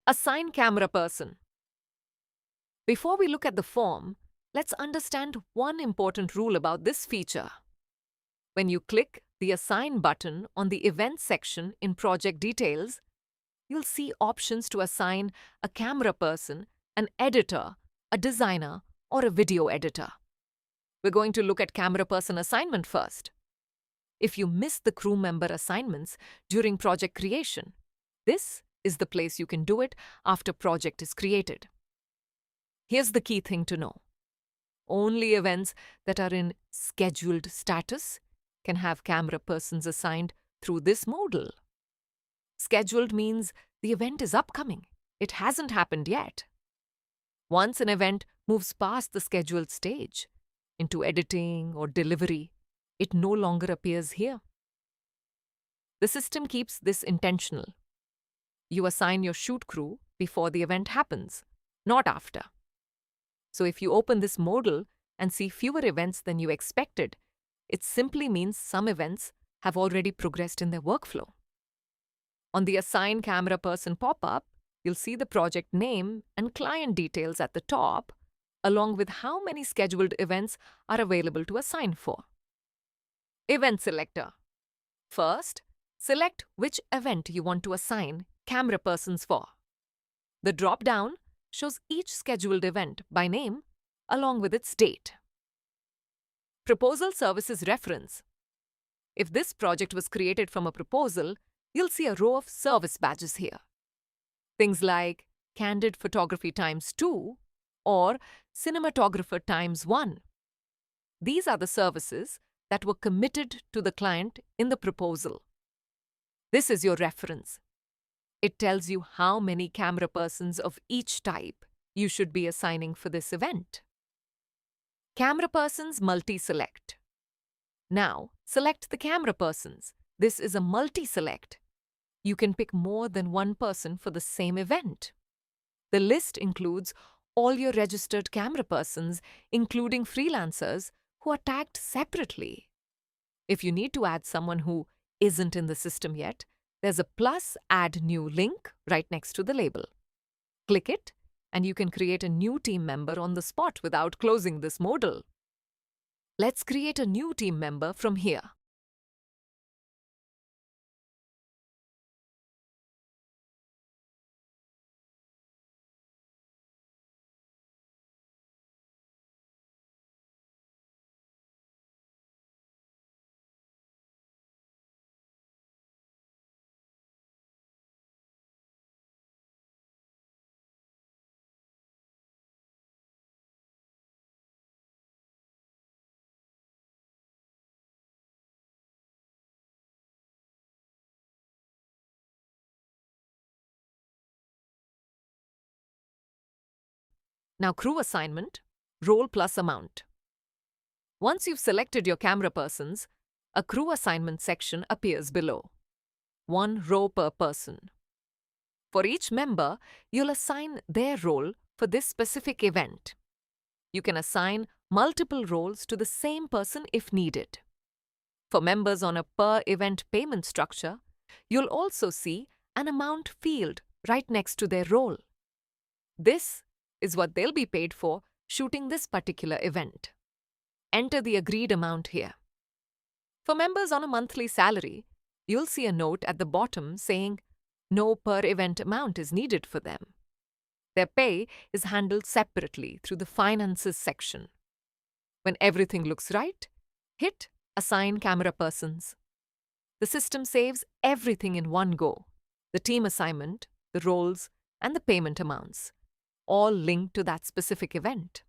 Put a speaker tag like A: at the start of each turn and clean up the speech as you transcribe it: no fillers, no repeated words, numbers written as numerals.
A: Assign camera person. Before we look at the form, let's understand one important rule about this feature. When you click the Assign button on the Events section in Project Details, you'll see options to assign a camera person, an editor, a designer, or a video editor. We're going to look at camera person assignment first. If you miss the crew member assignments during project creation, this is the place you can do it after project is created. Here's the key thing to know. Only events that are in scheduled status can have camera persons assigned through this modal. Scheduled means the event is upcoming. It hasn't happened yet. Once an event moves past the scheduled stage, into editing or delivery, it no longer appears here. The system keeps this intentional. You assign your shoot crew before the event happens, not after. So if you open this modal and see fewer events than you expected, it simply means some events have already progressed in their workflow. On the Assign Camera Person pop-up, you'll see the project name and client details at the top, along with how many scheduled events are available to assign for. Event Selector. First, select which event you want to assign camera persons for. The drop-down shows each scheduled event by name along with its date. Proposal Services Reference. If this project was created from a proposal, you'll see a row of service badges here. Things like Candid Photography ×2 or Cinematographer ×1. These are the services that were committed to the client in the proposal. This is your reference. It tells you how many camera persons of each type you should be assigning for this event. Camera persons multi-select. Now, select the camera persons. This is a multi-select. You can pick more than one person for the same event. The list includes all your registered camera persons, including freelancers who are tagged separately. If you need to add someone who isn't in the system yet, there's a plus Add New link right next to the label. Click it, and you can create a new team member on the spot without closing this modal. Let's create a new team member from here. Now crew assignment, role plus amount. Once you've selected your camera persons, a crew assignment section appears below. 1 row per person. For each member, you'll assign their role for this specific event. You can assign multiple roles to the same person if needed. For members on a per-event payment structure, you'll also see an amount field right next to their role. This is what they'll be paid for shooting this particular event. Enter the agreed amount here. For members on a monthly salary, you'll see a note at the bottom saying no per-event amount is needed for them. Their pay is handled separately through the Finances section. When everything looks right, hit Assign Camera Persons. The system saves everything in one go: the team assignment, the roles, and the payment amounts, all linked to that specific event.